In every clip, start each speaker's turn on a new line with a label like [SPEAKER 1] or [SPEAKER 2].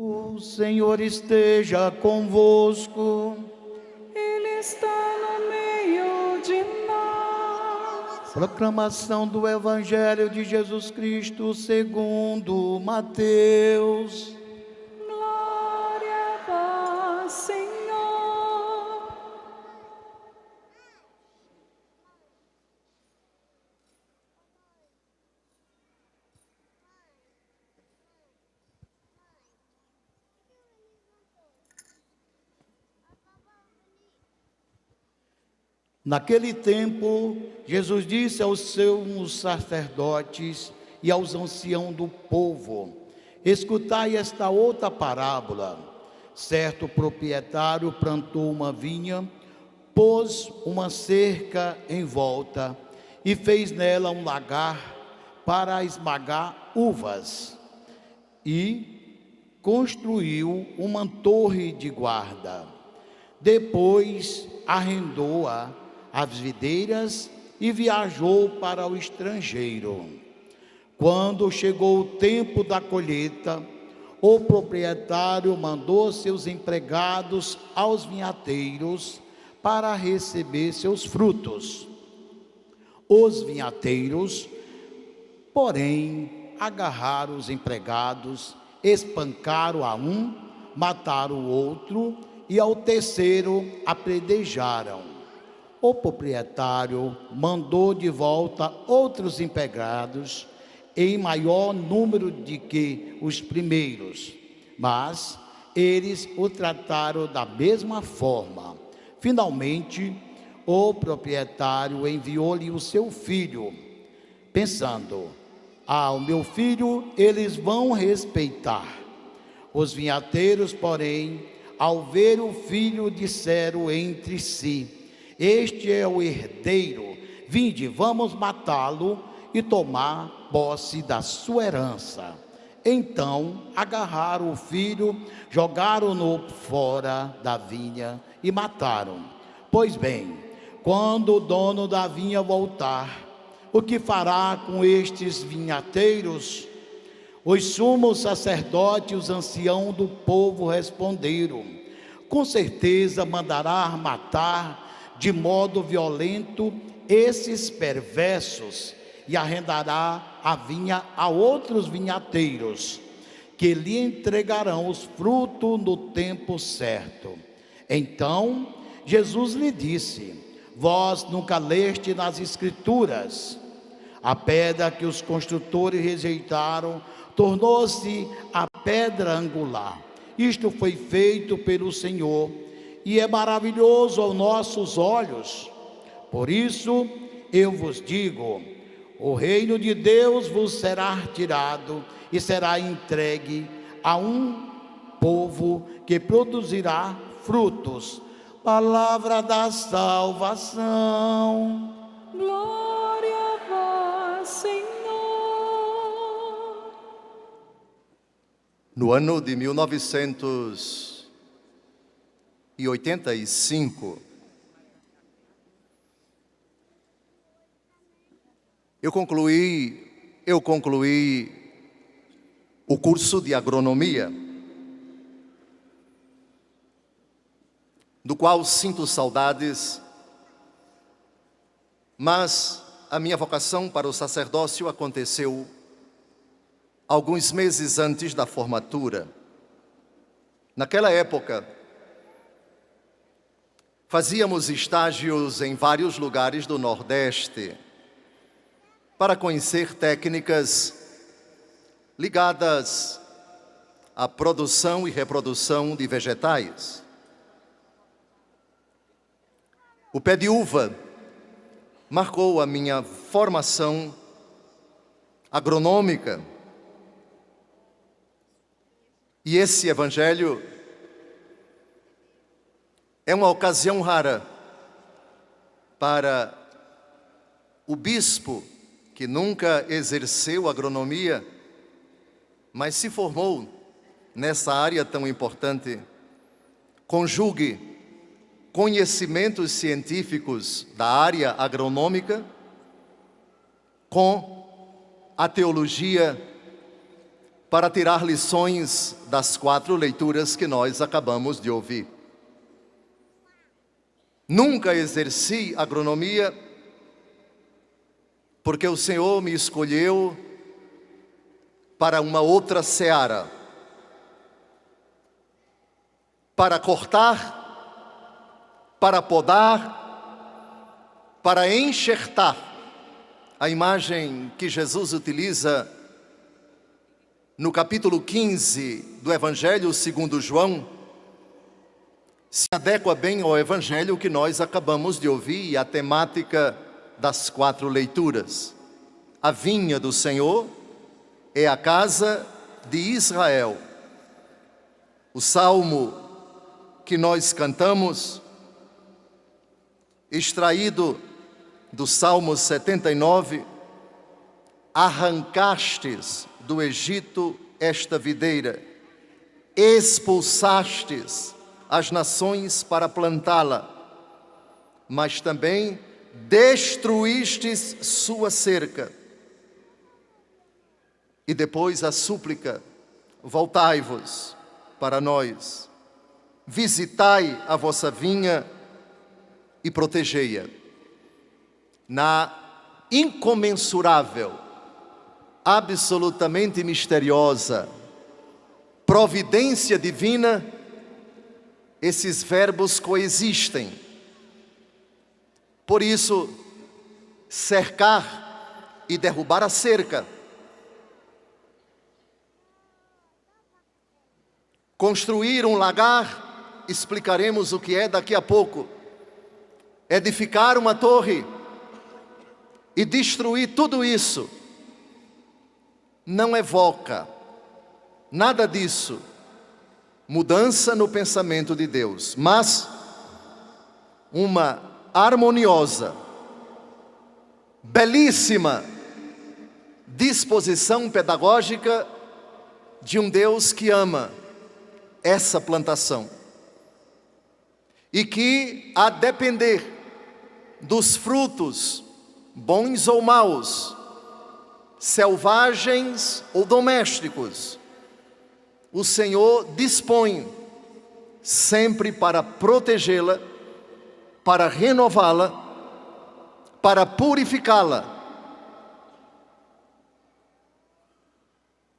[SPEAKER 1] O Senhor esteja convosco.
[SPEAKER 2] Ele está no meio de nós.
[SPEAKER 1] Proclamação do Evangelho de Jesus Cristo segundo Mateus.
[SPEAKER 2] Glória a vós, Senhor.
[SPEAKER 1] Naquele tempo, Jesus disse aos seus sacerdotes e aos anciãos do povo: escutai esta outra parábola. Certo proprietário plantou uma vinha, pôs uma cerca em volta e fez nela um lagar para esmagar uvas, e construiu uma torre de guarda. Depois arrendou-a às videiras e viajou para o estrangeiro. Quando chegou o tempo da colheita, o proprietário mandou seus empregados aos vinhateiros para receber seus frutos. Os vinhateiros, porém, agarraram os empregados, espancaram a um, mataram o outro e ao terceiro apedrejaram. O proprietário mandou de volta outros empregados em maior número de que os primeiros, mas eles o trataram da mesma forma. Finalmente, o proprietário enviou-lhe o seu filho, pensando: o meu filho eles vão respeitar. Os vinhateiros, porém, ao ver o filho, disseram entre si: este é o herdeiro, vinde, vamos matá-lo e tomar posse da sua herança. Então agarraram o filho, jogaram-no fora da vinha e mataram. Pois bem, quando o dono da vinha voltar, o que fará com estes vinhateiros? Os sumos sacerdotes e os anciãos do povo responderam: com certeza mandará matar de modo violento esses perversos e arrendará a vinha a outros vinhateiros, que lhe entregarão os frutos no tempo certo. Então Jesus lhe disse: vós nunca leste nas Escrituras: a pedra que os construtores rejeitaram tornou-se a pedra angular. Isto foi feito pelo Senhor e é maravilhoso aos nossos olhos. Por isso eu vos digo: o reino de Deus vos será tirado e será entregue a um povo que produzirá frutos. Palavra da salvação.
[SPEAKER 2] Glória a vós, Senhor.
[SPEAKER 3] No ano de 1985, eu concluí o curso de agronomia, do qual sinto saudades, mas a minha vocação para o sacerdócio aconteceu alguns meses antes da formatura. Naquela época, fazíamos estágios em vários lugares do Nordeste para conhecer técnicas ligadas à produção e reprodução de vegetais. O pé de uva marcou a minha formação agronômica. E esse evangelho é uma ocasião rara para o bispo que nunca exerceu agronomia, mas se formou nessa área tão importante, conjugue conhecimentos científicos da área agronômica com a teologia para tirar lições das 4 leituras que nós acabamos de ouvir. Nunca exerci agronomia, porque o Senhor me escolheu para uma outra seara, para cortar, para podar, para enxertar. A imagem que Jesus utiliza no capítulo 15 do Evangelho segundo João se adequa bem ao Evangelho que nós acabamos de ouvir e à temática das 4 leituras. A vinha do Senhor é a casa de Israel. O salmo que nós cantamos, extraído do Salmo 79, arrancastes do Egito esta videira, expulsastes as nações para plantá-la, mas também destruístes sua cerca. E depois a súplica: voltai-vos para nós, visitai a vossa vinha e protegei-a. Na incomensurável, absolutamente misteriosa providência divina, esses verbos coexistem. Por isso, cercar e derrubar a cerca, construir um lagar, explicaremos o que é daqui a pouco, edificar uma torre e destruir tudo isso, não evoca nada disso, mudança no pensamento de Deus, mas uma harmoniosa, belíssima disposição pedagógica de um Deus que ama essa plantação e que, a depender dos frutos, bons ou maus, selvagens ou domésticos, o Senhor dispõe sempre para protegê-la, para renová-la, para purificá-la.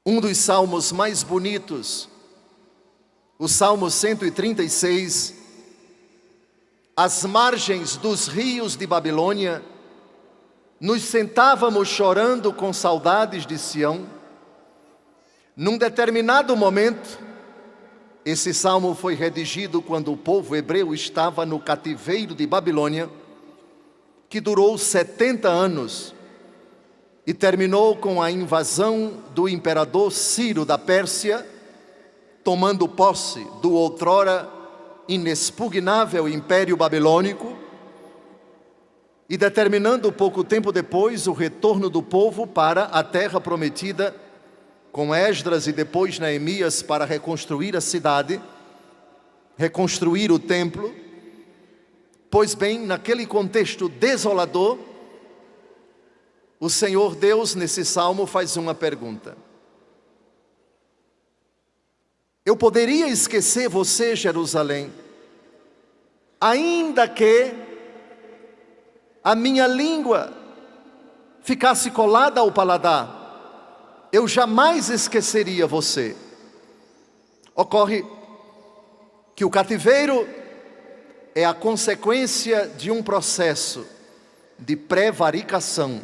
[SPEAKER 3] Um dos salmos mais bonitos, o Salmo 136, às margens dos rios de Babilônia, nos sentávamos chorando com saudades de Sião. Num determinado momento, esse salmo foi redigido quando o povo hebreu estava no cativeiro de Babilônia, que durou 70 anos e terminou com a invasão do imperador Ciro da Pérsia, tomando posse do outrora inexpugnável Império Babilônico e determinando pouco tempo depois o retorno do povo para a terra prometida, com Esdras e depois Neemias para reconstruir a cidade, reconstruir o templo. Pois bem, naquele contexto desolador, o Senhor Deus nesse salmo faz uma pergunta: eu poderia esquecer você, Jerusalém, ainda que a minha língua ficasse colada ao paladar, eu jamais esqueceria você. Ocorre que o cativeiro é a consequência de um processo de prevaricação,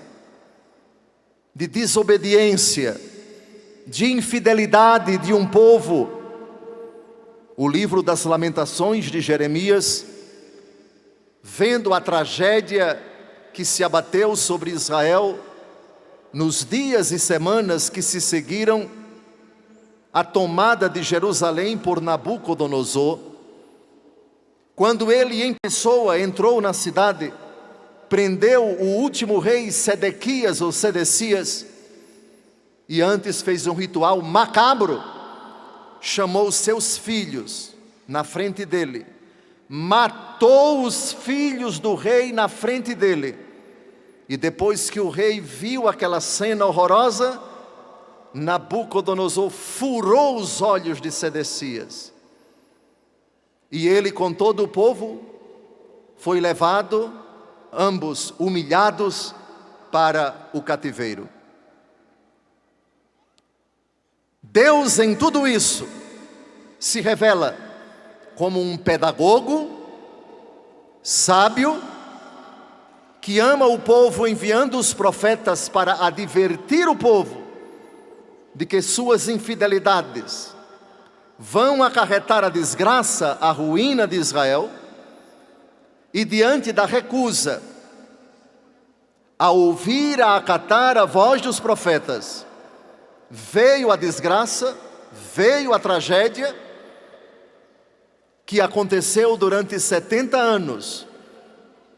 [SPEAKER 3] de desobediência, de infidelidade de um povo. O livro das Lamentações de Jeremias, vendo a tragédia que se abateu sobre Israel nos dias e semanas que se seguiram à tomada de Jerusalém por Nabucodonosor, quando ele em pessoa entrou na cidade, prendeu o último rei Sedequias ou Sedecias, e antes fez um ritual macabro, chamou seus filhos na frente dele, matou os filhos do rei na frente dele, e depois que o rei viu aquela cena horrorosa, Nabucodonosor furou os olhos de Sedecias. E ele com todo o povo foi levado, ambos humilhados, para o cativeiro. Deus em tudo isso se revela como um pedagogo sábio, que ama o povo enviando os profetas para advertir o povo de que suas infidelidades vão acarretar a desgraça, a ruína de Israel, e diante da recusa a ouvir, a acatar a voz dos profetas, veio a desgraça, veio a tragédia, que aconteceu durante 70 anos,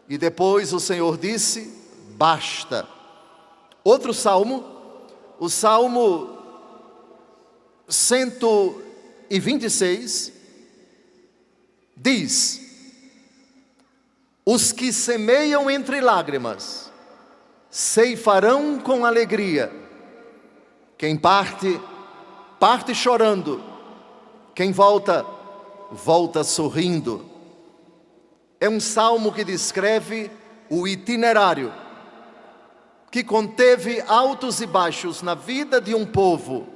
[SPEAKER 3] e depois o Senhor disse, basta. Outro salmo, o Salmo 126, diz: os que semeiam entre lágrimas, ceifarão com alegria. Quem parte, parte chorando. Quem volta, volta sorrindo. É um salmo que descreve o itinerário que conteve altos e baixos na vida de um povo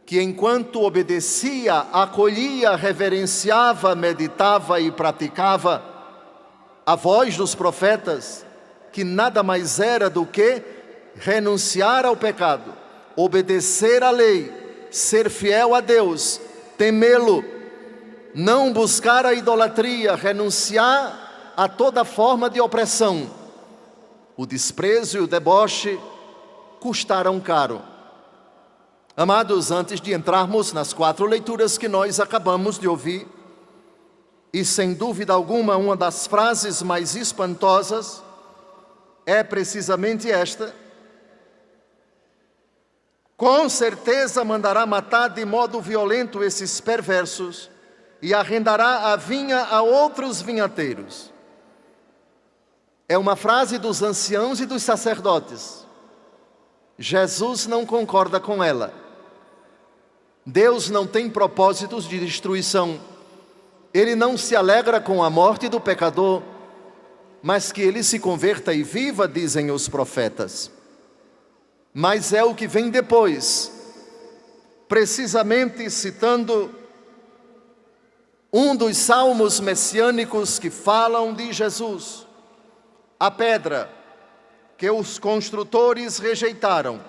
[SPEAKER 3] que, enquanto obedecia, acolhia, reverenciava, meditava e praticava a voz dos profetas, que nada mais era do que renunciar ao pecado, obedecer à lei, ser fiel a Deus, temê-lo, não buscar a idolatria, renunciar a toda forma de opressão. O desprezo e o deboche custaram caro. Amados, antes de entrarmos nas 4 leituras que nós acabamos de ouvir, e sem dúvida alguma uma das frases mais espantosas é precisamente esta: com certeza mandará matar de modo violento esses perversos e arrendará a vinha a outros vinhateiros. É uma frase dos anciãos e dos sacerdotes. Jesus não concorda com ela. Deus não tem propósitos de destruição. Ele não se alegra com a morte do pecador, mas que ele se converta e viva, dizem os profetas. Mas é o que vem depois, precisamente citando um dos salmos messiânicos que falam de Jesus. A pedra que os construtores rejeitaram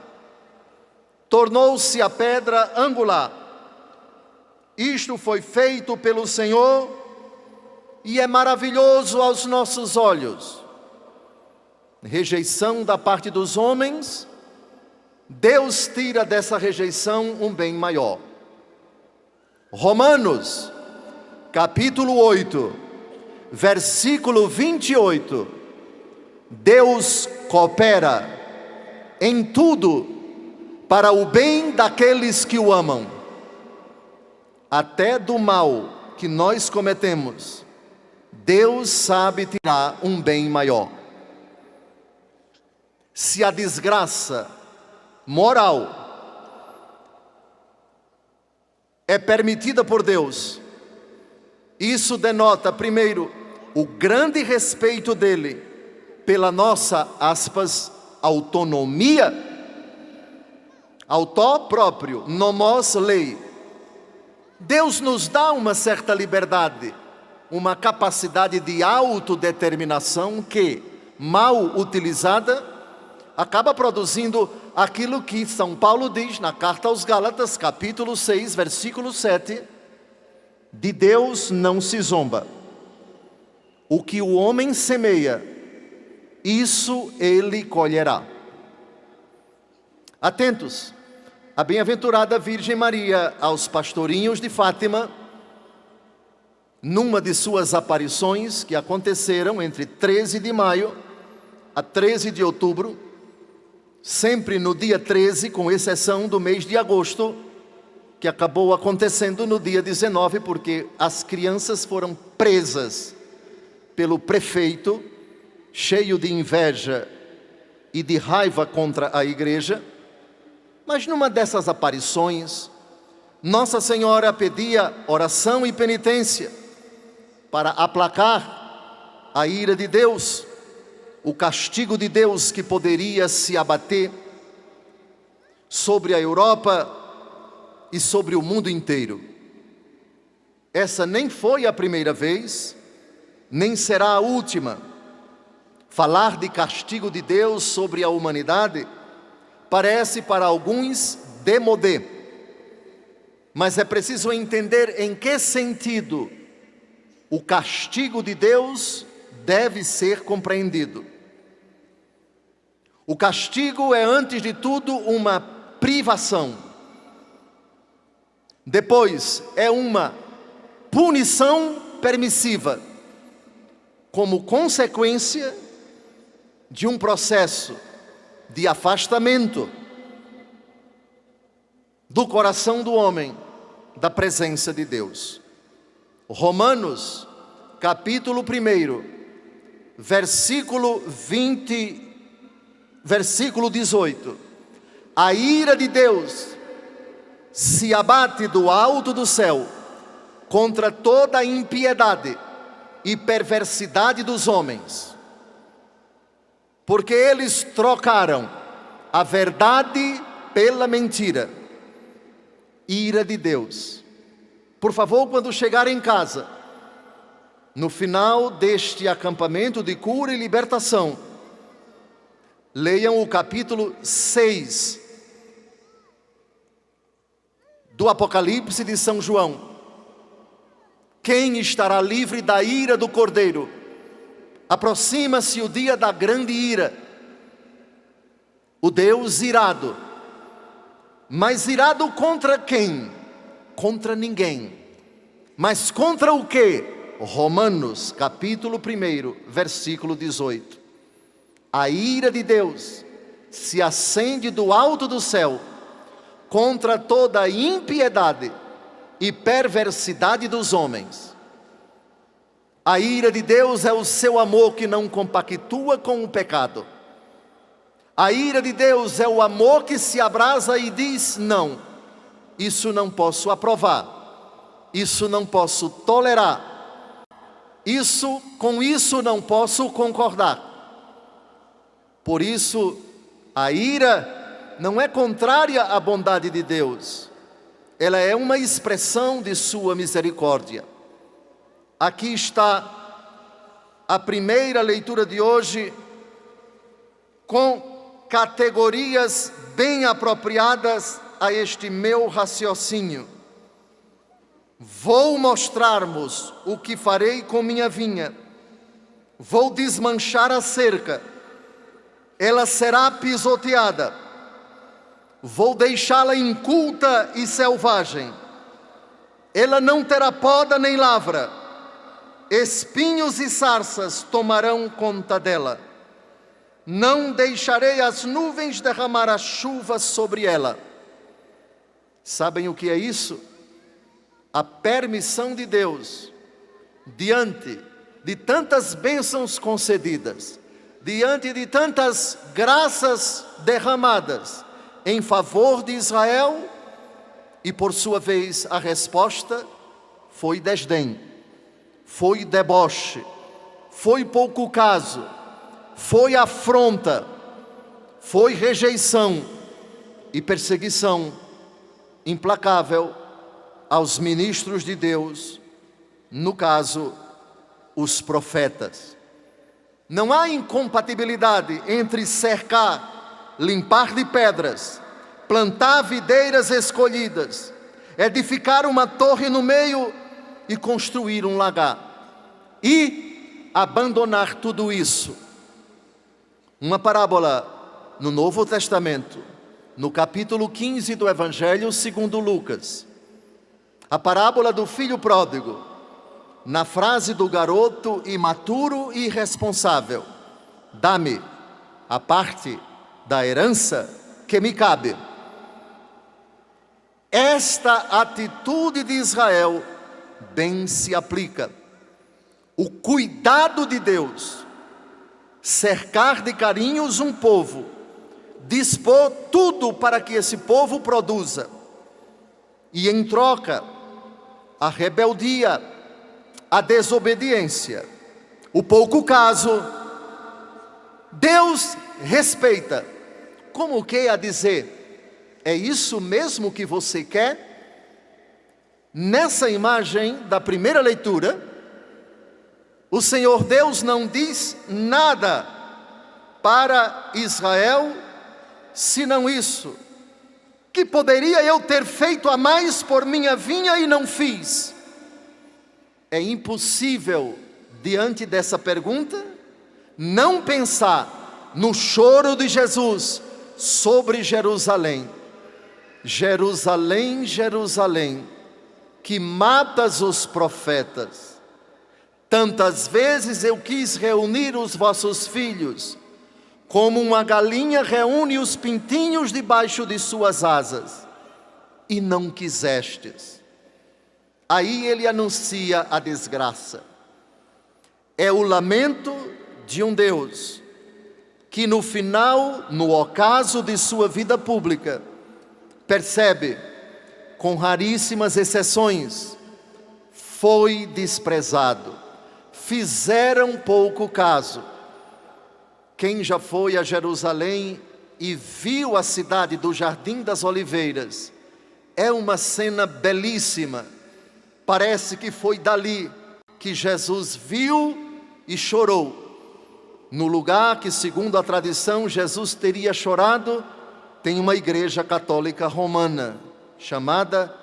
[SPEAKER 3] tornou-se a pedra angular. Isto foi feito pelo Senhor e é maravilhoso aos nossos olhos. Rejeição da parte dos homens, Deus tira dessa rejeição um bem maior. Romanos, capítulo 8, versículo 28. Deus coopera em tudo para o bem daqueles que o amam. Até do mal que nós cometemos, Deus sabe tirar um bem maior. Se a desgraça moral é permitida por Deus, isso denota, primeiro, o grande respeito dele pela nossa, aspas, autonomia, autó próprio, nomos lei. Deus nos dá uma certa liberdade, uma capacidade de autodeterminação que, mal utilizada, acaba produzindo aquilo que São Paulo diz na carta aos Gálatas, capítulo 6, versículo 7, de Deus não se zomba. O que o homem semeia, isso ele colherá. Atentos, a bem-aventurada Virgem Maria aos pastorinhos de Fátima, numa de suas aparições que aconteceram entre 13 de maio a 13 de outubro, sempre no dia 13, com exceção do mês de agosto, que acabou acontecendo no dia 19, porque as crianças foram presas pelo prefeito, cheio de inveja e de raiva contra a igreja, Mas numa dessas aparições, Nossa Senhora pedia oração e penitência para aplacar a ira de Deus, o castigo de Deus que poderia se abater sobre a Europa e sobre o mundo inteiro. Essa nem foi a primeira vez, nem será a última. Falar de castigo de Deus sobre a humanidade parece para alguns démodé, mas é preciso entender em que sentido o castigo de Deus deve ser compreendido. O castigo é, antes de tudo, uma privação. Depois, é uma punição permissiva, como consequência de um processo de afastamento do coração do homem da presença de Deus. Romanos, capítulo 1, versículo 18. A ira de Deus se abate do alto do céu contra toda a impiedade e perversidade dos homens, porque eles trocaram a verdade pela mentira. Ira de Deus. Por favor, quando chegar em casa, no final deste acampamento de cura e libertação, leiam o capítulo 6 do Apocalipse de São João. Quem estará livre da ira do Cordeiro? Aproxima-se o dia da grande ira. O Deus irado. Mas irado contra quem? Contra ninguém. Mas contra o quê? Romanos, capítulo 1, versículo 18. A ira de Deus se acende do alto do céu contra toda a impiedade e perversidade dos homens. A ira de Deus é o seu amor que não compactua com o pecado. A ira de Deus é o amor que se abrasa e diz: não, isso não posso aprovar, isso não posso tolerar, com isso não posso concordar. Por isso, a ira não é contrária à bondade de Deus, ela é uma expressão de sua misericórdia. Aqui está a primeira leitura de hoje, com categorias bem apropriadas a este meu raciocínio. Vou mostrar-vos o que farei com minha vinha. Vou desmanchar a cerca, ela será pisoteada. Vou deixá-la inculta e selvagem. Ela não terá poda nem lavra. Espinhos e sarças tomarão conta dela. Não deixarei as nuvens derramar a chuva sobre ela. Sabem o que é isso? A permissão de Deus, diante de tantas bênçãos concedidas, diante de tantas graças derramadas em favor de Israel, e por sua vez a resposta foi desdém, foi deboche, foi pouco caso, foi afronta, foi rejeição e perseguição implacável aos ministros de Deus, no caso, os profetas. Não há incompatibilidade entre cercar, limpar de pedras, plantar videiras escolhidas, edificar uma torre no meio e construir um lagar, e abandonar tudo isso. Uma parábola no Novo Testamento, no capítulo 15 do Evangelho segundo Lucas. A parábola do filho pródigo, na frase do garoto imaturo e irresponsável: dá-me a parte da herança que me cabe. Esta atitude de Israel bem se aplica. O cuidado de Deus, cercar de carinhos um povo, dispor tudo para que esse povo produza. E em troca, a rebeldia, a desobediência, o pouco caso, Deus respeita. Como que a dizer, é isso mesmo que você quer? Nessa imagem da primeira leitura, o Senhor Deus não diz nada para Israel, senão isso: que poderia eu ter feito a mais por minha vinha e não fiz? É impossível, diante dessa pergunta, não pensar no choro de Jesus sobre Jerusalém. Jerusalém, Jerusalém, que matas os profetas. Tantas vezes eu quis reunir os vossos filhos, como uma galinha reúne os pintinhos debaixo de suas asas, e não quisestes. Aí ele anuncia a desgraça. É o lamento de um Deus que no final, no ocaso de sua vida pública, percebe, com raríssimas exceções, foi desprezado. Fizeram pouco caso. Quem já foi a Jerusalém e viu a cidade do Jardim das Oliveiras, é uma cena belíssima. Parece que foi dali que Jesus viu e chorou. No lugar que, segundo a tradição, Jesus teria chorado, tem uma igreja católica romana, chamada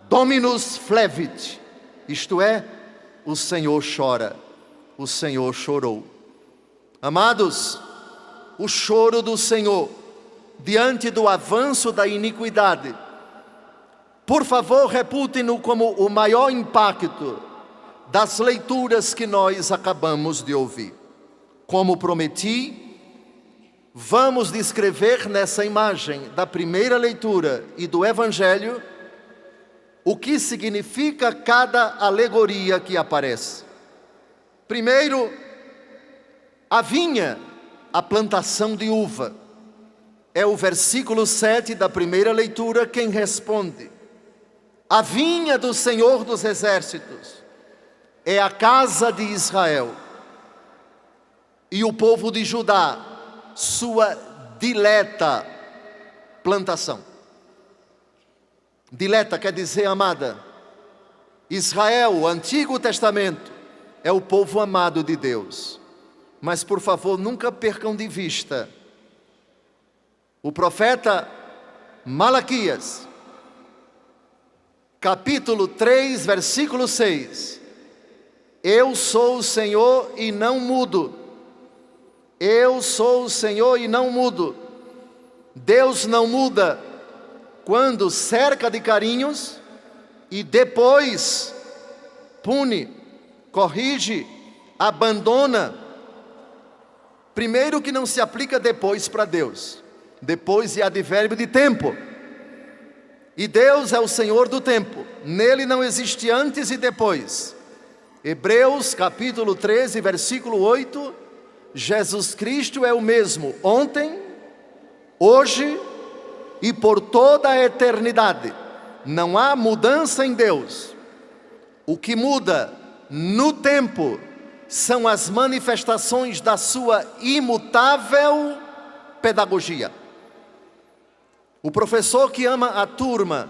[SPEAKER 3] Dominus Flevit, isto é, o Senhor chora. O Senhor chorou. Amados, o choro do Senhor diante do avanço da iniquidade, por favor, reputem-no como o maior impacto das leituras que nós acabamos de ouvir. Como prometi, vamos descrever nessa imagem da primeira leitura e do Evangelho o que significa cada alegoria que aparece. Primeiro, a vinha, a plantação de uva. É o versículo 7 da primeira leitura quem responde. A vinha do Senhor dos Exércitos é a casa de Israel. E o povo de Judá, sua dileta plantação. Dileta quer dizer amada. Israel, o Antigo Testamento, é o povo amado de Deus. Mas por favor, nunca percam de vista o profeta Malaquias, capítulo 3, versículo 6. Eu sou o Senhor e não mudo. Eu sou o Senhor e não mudo. Deus não muda quando cerca de carinhos e depois pune, corrige, abandona. Primeiro que não se aplica depois para Deus. Depois é advérbio de tempo. E Deus é o Senhor do tempo. Nele não existe antes e depois. Hebreus capítulo 13, versículo 8. Jesus Cristo é o mesmo ontem, hoje e por toda a eternidade. Não há mudança em Deus. O que muda no tempo são as manifestações da sua imutável pedagogia. O professor que ama a turma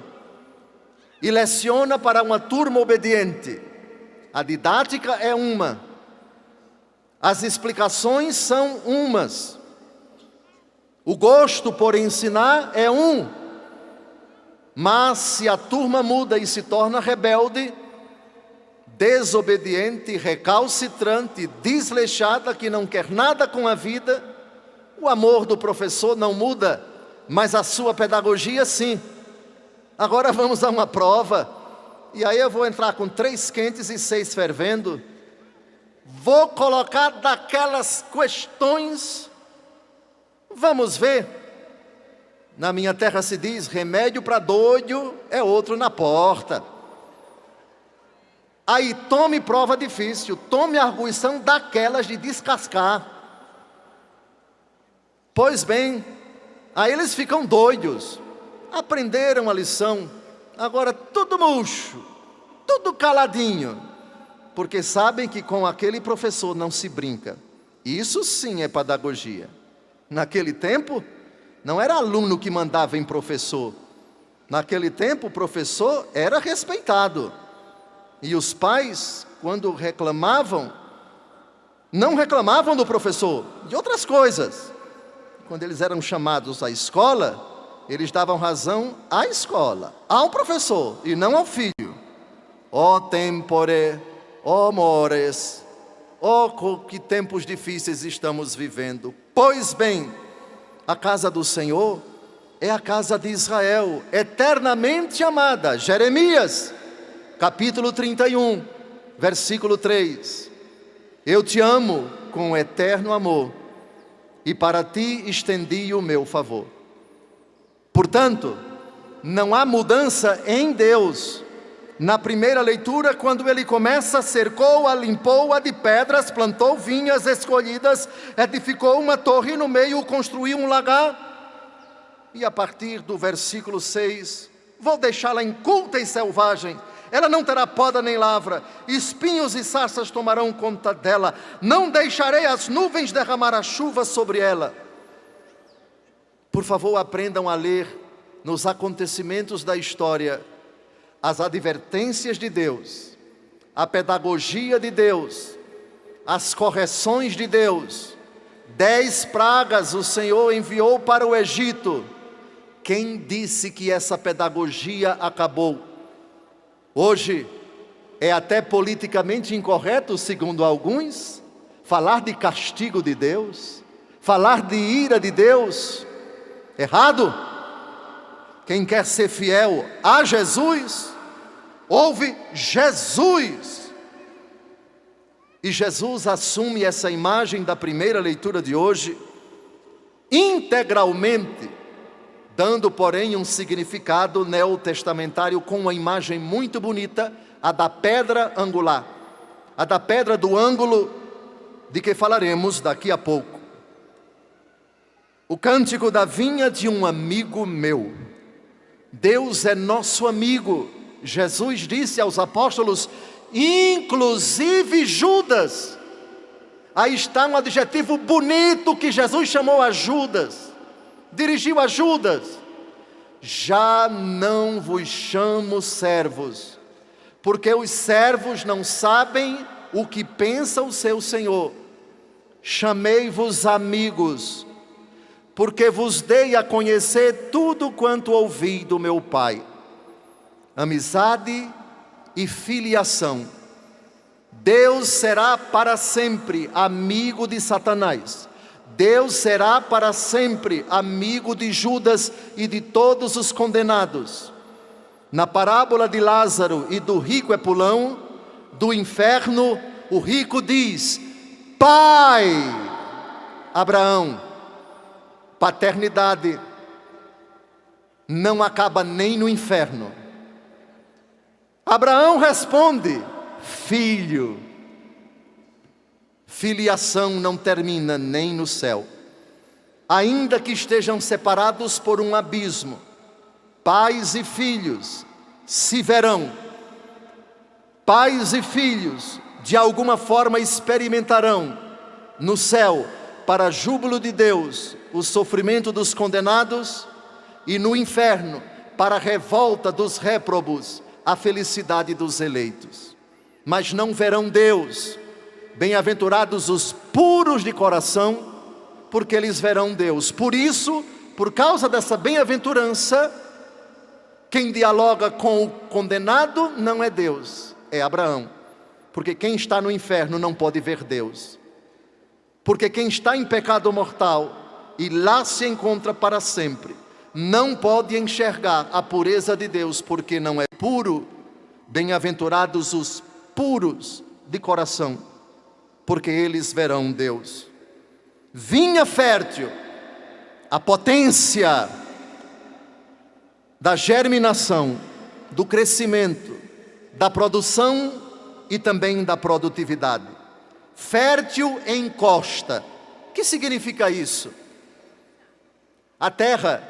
[SPEAKER 3] e leciona para uma turma obediente, a didática é uma, as explicações são umas, o gosto por ensinar é um, mas se a turma muda e se torna rebelde, desobediente, recalcitrante, desleixada, que não quer nada com a vida, o amor do professor não muda, mas a sua pedagogia sim. Agora vamos a uma prova, e aí eu vou entrar com 3 quentes e 6 fervendo, vou colocar daquelas questões, vamos ver. Na minha terra se diz, remédio para doido é outro na porta. Aí tome prova difícil, tome arguição daquelas de descascar. Pois bem, Aí eles ficam doidos, aprenderam a lição, agora tudo murcho, tudo caladinho, porque sabem que com aquele professor não se brinca. Isso sim é pedagogia. Naquele tempo, não era aluno que mandava em professor. Naquele tempo, o professor era respeitado. E os pais, quando reclamavam, não reclamavam do professor, de outras coisas. Quando eles eram chamados à escola, eles davam razão à escola, ao professor, e não ao filho. Ó tempore, ó mores, ó que tempos difíceis estamos vivendo. Pois bem, a casa do Senhor é a casa de Israel, eternamente amada. Jeremias, capítulo 31, versículo 3. Eu te amo com eterno amor, e para ti estendi o meu favor. Portanto, não há mudança em Deus. Na primeira leitura, quando ele começa, cercou-a, limpou-a de pedras, plantou vinhas escolhidas, edificou uma torre no meio, construiu um lagar. E a partir do versículo 6, vou deixá-la inculta e selvagem. Ela não terá poda nem lavra, espinhos e sarças tomarão conta dela. Não deixarei as nuvens derramar a chuva sobre ela. Por favor, aprendam a ler nos acontecimentos da história as advertências de Deus, a pedagogia de Deus, as correções de Deus. 10 pragas o Senhor enviou para o Egito. Quem disse que essa pedagogia acabou? Hoje é até politicamente incorreto, segundo alguns, falar de castigo de Deus, falar de ira de Deus. Errado. Quem quer ser fiel a Jesus, ouve Jesus. E Jesus assume essa imagem da primeira leitura de hoje, integralmente, dando, porém, um significado neotestamentário com uma imagem muito bonita, a da pedra angular, a da pedra do ângulo, de que falaremos daqui a pouco. O cântico da vinha de um amigo meu. Deus é nosso amigo. Jesus disse aos apóstolos, inclusive Judas. Aí está um adjetivo bonito que Jesus chamou a Judas. Dirigiu a Judas: já não vos chamo servos, porque os servos não sabem o que pensa o seu Senhor. Chamei-vos amigos, porque vos dei a conhecer tudo quanto ouvi do meu Pai. Amizade e filiação. Deus será para sempre amigo de Satanás. Deus será para sempre amigo de Judas e de todos os condenados. Na parábola de Lázaro e do rico Epulão, do inferno, o rico diz: Pai, Abraão. Paternidade não acaba nem no inferno. Abraão responde: Filho. Filiação não termina nem no céu. Ainda que estejam separados por um abismo, pais e filhos se verão. Pais e filhos, de alguma forma, experimentarão no céu, para júbilo de Deus, o sofrimento dos condenados, e no inferno, para a revolta dos réprobos, a felicidade dos eleitos. Mas não verão Deus. Bem-aventurados os puros de coração, porque eles verão Deus. Por isso, por causa dessa bem-aventurança, quem dialoga com o condenado não é Deus, é Abraão. Porque quem está no inferno não pode ver Deus. Porque quem está em pecado mortal e lá se encontra para sempre, não pode enxergar a pureza de Deus, porque não é puro. Bem-aventurados os puros de coração, porque eles verão Deus. Vinha fértil, a potência da germinação, do crescimento, da produção e também da produtividade. Fértil em costa. O que significa isso? A terra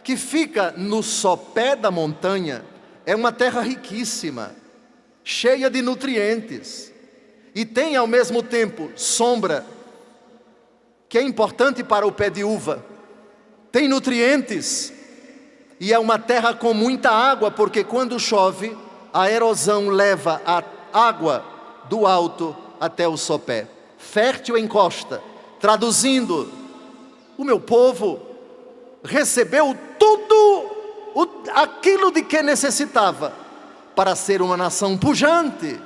[SPEAKER 3] que fica no sopé da montanha é uma terra riquíssima, cheia de nutrientes, e tem ao mesmo tempo sombra, que é importante para o pé de uva, tem nutrientes, e é uma terra com muita água, porque quando chove, a erosão leva a água do alto até o sopé. Fértil em costa, traduzindo, o meu povo recebeu tudo aquilo de que necessitava para ser uma nação pujante,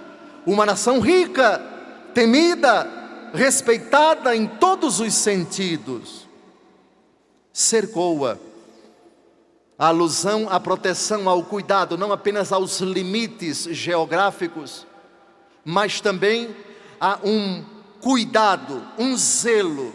[SPEAKER 3] uma nação rica, temida, respeitada em todos os sentidos. Cercou-a. A alusão à proteção, ao cuidado, não apenas aos limites geográficos, mas também a um cuidado, um zelo,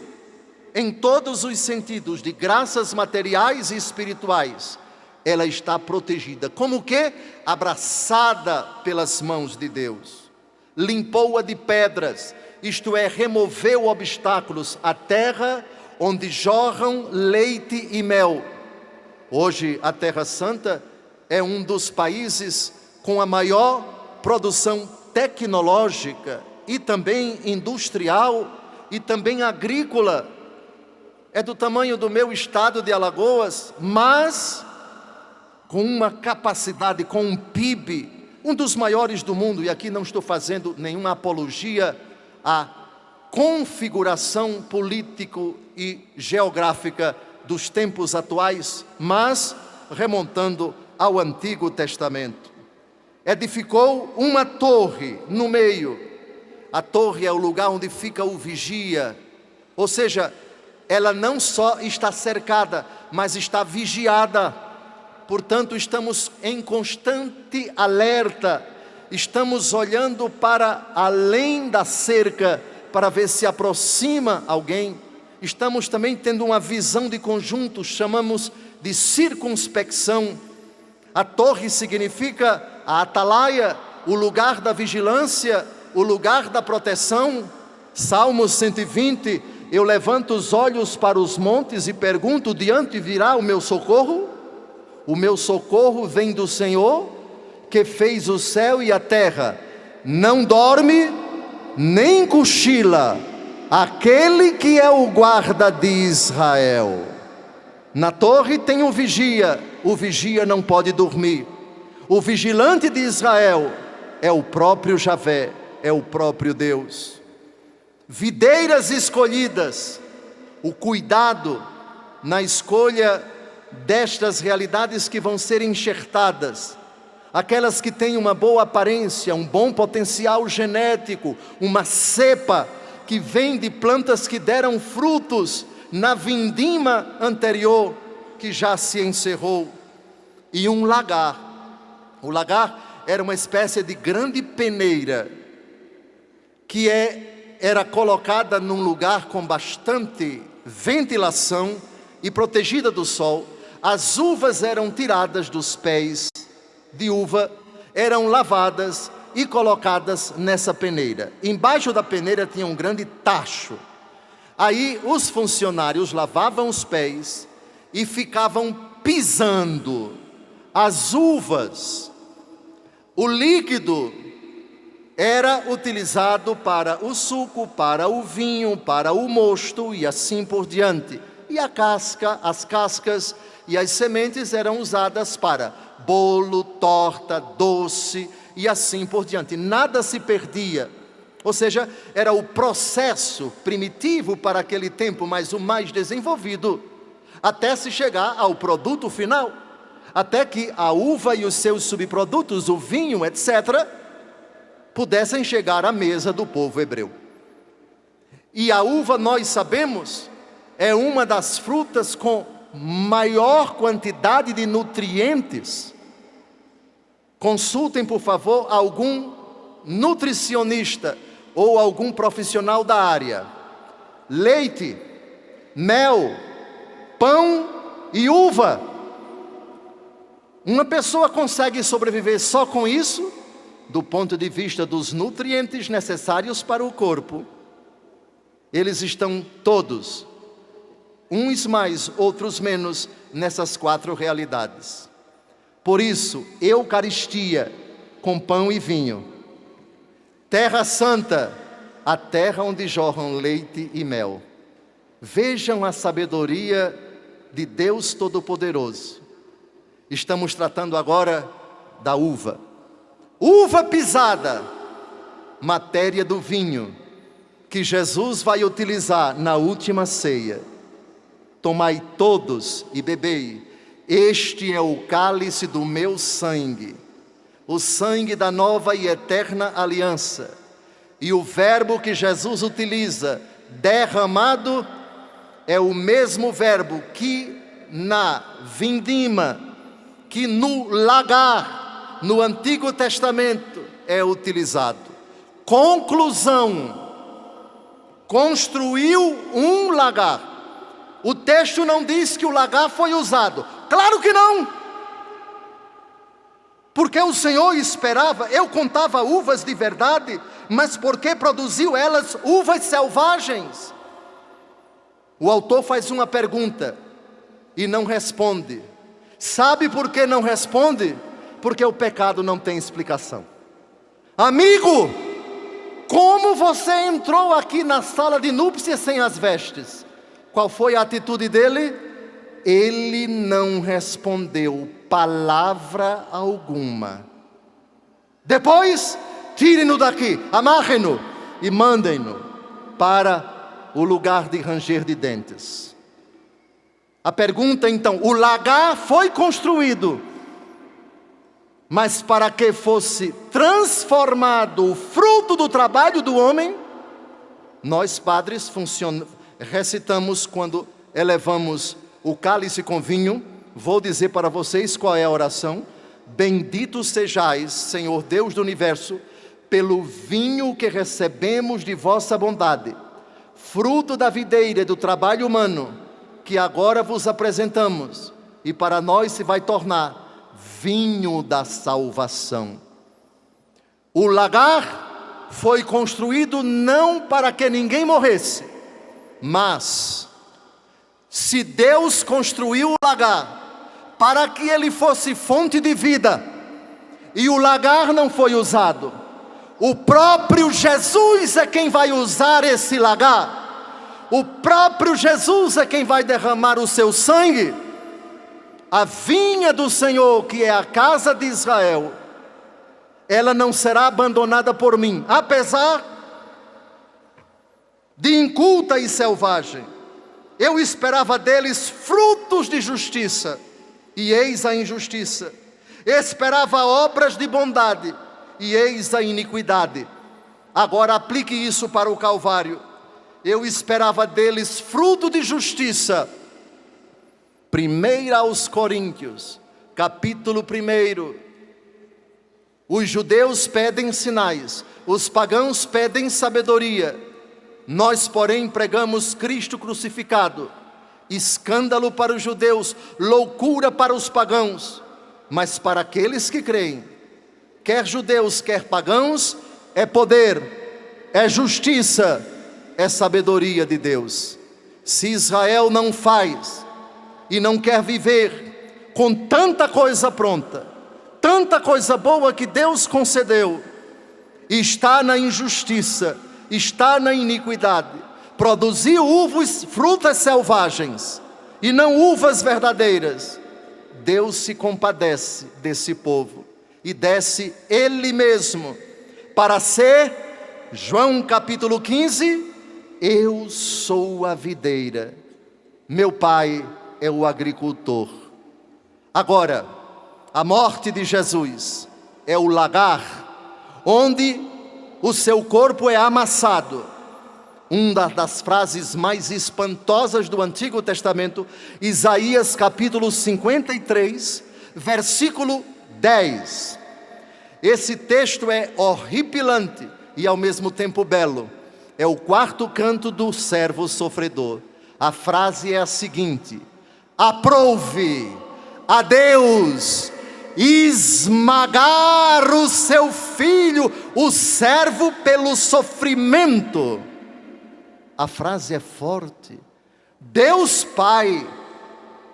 [SPEAKER 3] em todos os sentidos, de graças materiais e espirituais. Ela está protegida, como que? Abraçada pelas mãos de Deus. Limpou-a de pedras, isto é, removeu obstáculos, a terra onde jorram leite e mel. Hoje a Terra Santa é um dos países com a maior produção tecnológica e também industrial e também agrícola. É do tamanho do meu estado de Alagoas, mas com uma capacidade, com um PIB, um dos maiores do mundo. E aqui não estou fazendo nenhuma apologia à configuração político e geográfica dos tempos atuais, mas remontando ao Antigo Testamento. Edificou uma torre no meio. A torre é o lugar onde fica o vigia, ou seja, ela não só está cercada, mas está vigiada. Portanto, estamos em constante alerta, estamos olhando para além da cerca, para ver se aproxima alguém. Estamos também tendo uma visão de conjunto, chamamos de circunspecção. A torre significa a atalaia, o lugar da vigilância, o lugar da proteção. Salmo 120, eu levanto os olhos para os montes e pergunto, de onde virá o meu socorro? O meu socorro vem do Senhor, que fez o céu e a terra. Não dorme, nem cochila, aquele que é o guarda de Israel. Na torre tem o vigia não pode dormir. O vigilante de Israel é o próprio Javé, é o próprio Deus. Videiras escolhidas, o cuidado na escolha destas realidades que vão ser enxertadas, aquelas que têm uma boa aparência, um bom potencial genético, uma cepa que vem de plantas que deram frutos na vindima anterior, que já se encerrou, e um lagar. O lagar era uma espécie de grande peneira, que era colocada num lugar com bastante ventilação e protegida do sol. As uvas eram tiradas dos pés de uva, eram lavadas e colocadas nessa peneira. Embaixo da peneira tinha um grande tacho. Aí os funcionários lavavam os pés e ficavam pisando as uvas. O líquido era utilizado para o suco, para o vinho, para o mosto e assim por diante. E a casca, as cascas e as sementes eram usadas para bolo, torta, doce e assim por diante. Nada se perdia. Ou seja, era o processo primitivo para aquele tempo, mas o mais desenvolvido, até se chegar ao produto final, até que a uva e os seus subprodutos, o vinho, etc., pudessem chegar à mesa do povo hebreu. E a uva, nós sabemos, é uma das frutas com maior quantidade de nutrientes. Consultem, por favor, algum nutricionista ou algum profissional da área. Leite, mel, pão e uva. Uma pessoa consegue sobreviver só com isso? Do ponto de vista dos nutrientes necessários para o corpo, eles estão todos uns mais, outros menos, nessas 4 realidades. Por isso, Eucaristia com pão e vinho. Terra Santa, a terra onde jorram leite e mel. Vejam a sabedoria de Deus Todo-Poderoso. Estamos tratando agora da uva. Uva pisada, matéria do vinho, que Jesus vai utilizar na última ceia. Tomai todos e bebei, este é o cálice do meu sangue, o sangue da nova e eterna aliança. E o verbo que Jesus utiliza, derramado, é o mesmo verbo que na vindima, que no lagar, no Antigo Testamento é utilizado. Conclusão: construiu um lagar. O texto não diz que o lagar foi usado. Claro que não! Porque o Senhor esperava, eu contava uvas de verdade, mas porque produziu elas uvas selvagens? O autor faz uma pergunta e não responde. Sabe por que não responde? Porque o pecado não tem explicação. Amigo, como você entrou aqui na sala de núpcias sem as vestes? Qual foi a atitude dele? Ele não respondeu palavra alguma. Depois, tirem-no daqui, amarrem-no e mandem-no para o lugar de ranger de dentes. A pergunta então, o lagar foi construído, mas para que fosse transformado o fruto do trabalho do homem, nós padres recitamos quando elevamos o cálice com vinho. Vou dizer para vocês qual é a oração. Bendito sejais, Senhor Deus do Universo, pelo vinho que recebemos de vossa bondade, fruto da videira e do trabalho humano, que agora vos apresentamos, e para nós se vai tornar vinho da salvação. O lagar foi construído não para que ninguém morresse, mas se Deus construiu o lagar para que ele fosse fonte de vida, e o lagar não foi usado, o próprio Jesus é quem vai usar esse lagar, o próprio Jesus é quem vai derramar o seu sangue. A vinha do Senhor, que é a casa de Israel, ela não será abandonada por mim, apesar de inculta e selvagem. Eu esperava deles frutos de justiça, e eis a injustiça. Esperava obras de bondade, e eis a iniquidade. Agora aplique isso para o Calvário. Eu esperava deles fruto de justiça. 1 aos Coríntios, capítulo 1. Os judeus pedem sinais, os pagãos pedem sabedoria. Nós, porém, pregamos Cristo crucificado, escândalo para os judeus, loucura para os pagãos. Mas para aqueles que creem, quer judeus, quer pagãos, é poder, é justiça, é sabedoria de Deus. Se Israel não faz e não quer viver com tanta coisa pronta, tanta coisa boa que Deus concedeu, e está na injustiça, está na iniquidade, produziu uvas, frutas selvagens, e não uvas verdadeiras, Deus se compadece desse povo, e desce Ele mesmo, para ser, João capítulo 15, eu sou a videira, meu Pai é o agricultor. Agora, a morte de Jesus é o lagar, onde o seu corpo é amassado. Uma das frases mais espantosas do Antigo Testamento, Isaías capítulo 53, versículo 10. Esse texto é horripilante e ao mesmo tempo belo. É o 4º canto do servo sofredor. A frase é a seguinte: aprove a Deus esmagar o seu filho, o servo, pelo sofrimento. A frase é forte, Deus Pai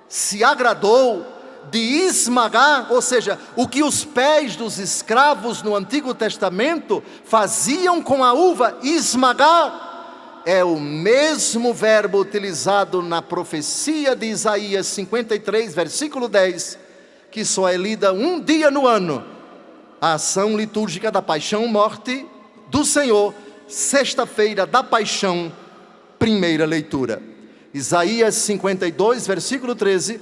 [SPEAKER 3] se agradou de esmagar, ou seja, o que os pés dos escravos no Antigo Testamento faziam com a uva, esmagar, é o mesmo verbo utilizado na profecia de Isaías 53, versículo 10, que só é lida um dia no ano, a ação litúrgica da paixão-morte do Senhor, sexta-feira da paixão, primeira leitura. Isaías 52, versículo 13,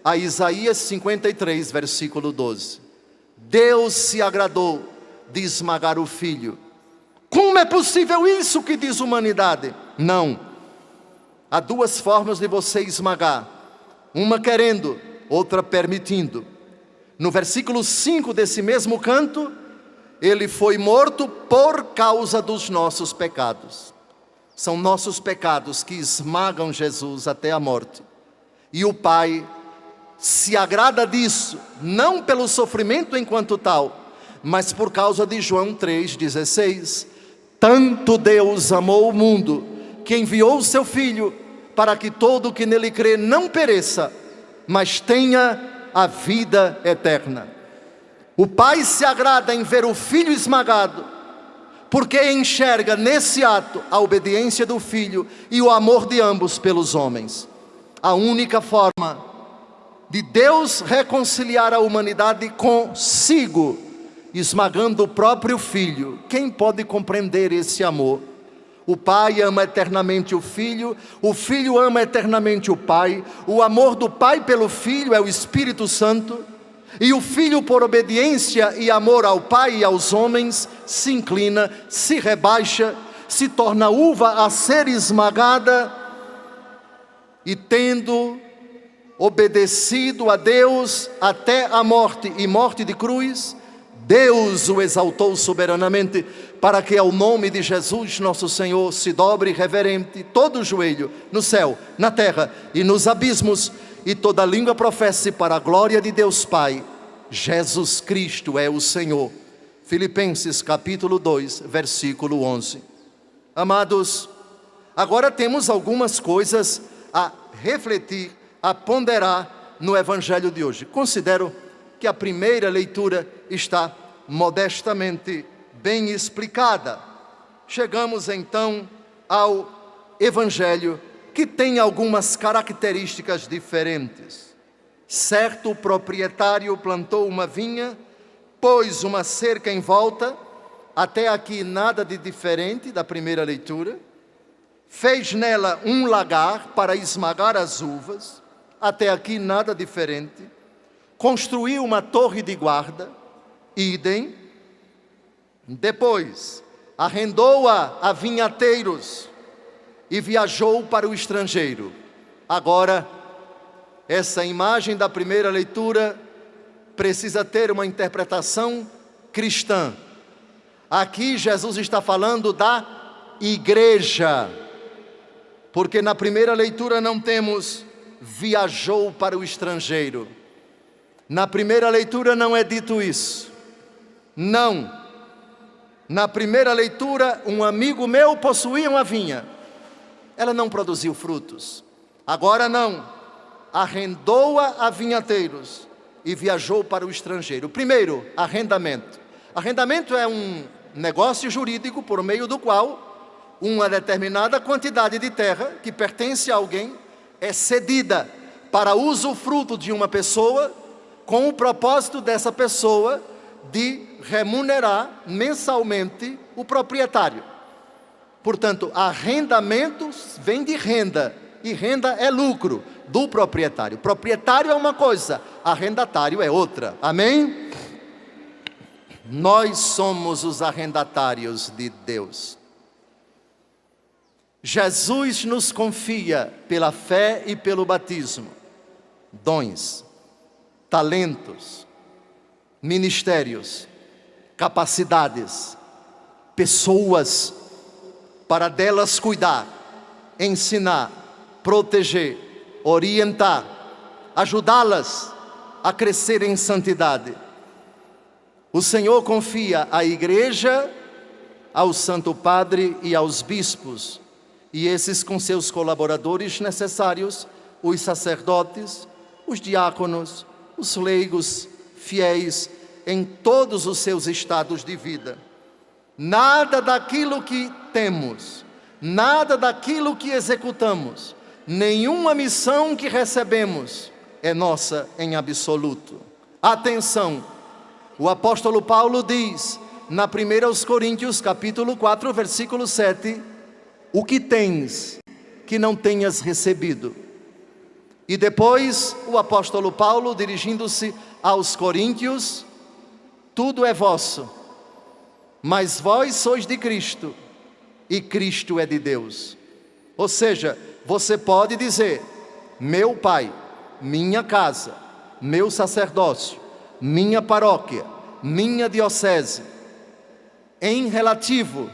[SPEAKER 3] a Isaías 53, versículo 12. Deus se agradou de esmagar o Filho. Como é possível isso, que diz a humanidade? Não. Há duas formas de você esmagar. Uma querendo, outra permitindo. No versículo 5 desse mesmo canto, ele foi morto por causa dos nossos pecados. São nossos pecados que esmagam Jesus até a morte. E o Pai se agrada disso, não pelo sofrimento enquanto tal, mas por causa de João 3,16. Tanto Deus amou o mundo, que enviou o seu Filho, para que todo o que nele crê não pereça, mas tenha a vida eterna. O Pai se agrada em ver o Filho esmagado, porque enxerga nesse ato a obediência do Filho e o amor de ambos pelos homens. A única forma de Deus reconciliar a humanidade consigo, esmagando o próprio Filho. Quem pode compreender esse amor? O Pai ama eternamente o Filho ama eternamente o Pai, o amor do Pai pelo Filho é o Espírito Santo, e o Filho, por obediência e amor ao Pai e aos homens, se inclina, se rebaixa, se torna uva a ser esmagada, e tendo obedecido a Deus até a morte, e morte de cruz, Deus o exaltou soberanamente, para que ao nome de Jesus nosso Senhor se dobre reverente todo o joelho, no céu, na terra e nos abismos, e toda língua professe para a glória de Deus Pai, Jesus Cristo é o Senhor. Filipenses capítulo 2, versículo 11. Amados, agora temos algumas coisas a refletir, a ponderar no Evangelho de hoje. Considero que a primeira leitura está modestamente bem explicada. Chegamos então ao Evangelho, que tem algumas características diferentes. Certo proprietário plantou uma vinha, pôs uma cerca em volta, até aqui nada de diferente da primeira leitura, fez nela um lagar para esmagar as uvas, até aqui nada diferente, construiu uma torre de guarda, idem, depois arrendou-a a vinhateiros e viajou para o estrangeiro. Agora, essa imagem da primeira leitura precisa ter uma interpretação cristã. Aqui Jesus está falando da igreja, porque na primeira leitura não temos viajou para o estrangeiro. Na primeira leitura não é dito isso. Não. Na primeira leitura, um amigo meu possuía uma vinha. Ela não produziu frutos. Agora não. Arrendou-a a vinhateiros e viajou para o estrangeiro. Primeiro, arrendamento. Arrendamento é um negócio jurídico por meio do qual uma determinada quantidade de terra que pertence a alguém é cedida para usufruto de uma pessoa, com o propósito dessa pessoa de remunerar mensalmente o proprietário. Portanto, arrendamento vem de renda, e renda é lucro do proprietário. Proprietário é uma coisa, arrendatário é outra. Amém? Nós somos os arrendatários de Deus. Jesus nos confia pela fé e pelo batismo dons, talentos, ministérios, capacidades, pessoas, para delas cuidar, ensinar, proteger, orientar, ajudá-las a crescer em santidade. O Senhor confia à igreja, ao Santo Padre e aos bispos, E esses com seus colaboradores necessários, os sacerdotes, os diáconos, os leigos, fiéis, em todos os seus estados de vida. Nada daquilo que temos, nada daquilo que executamos, nenhuma missão que recebemos é nossa em absoluto. Atenção, o apóstolo Paulo diz, na 1 Coríntios capítulo 4, versículo 7, o que tens que não tenhas recebido. E depois o apóstolo Paulo, dirigindo-se aos coríntios, tudo é vosso, mas vós sois de Cristo, e Cristo é de Deus. Ou seja, você pode dizer, meu pai, minha casa, meu sacerdócio, minha paróquia, minha diocese. Em relativo,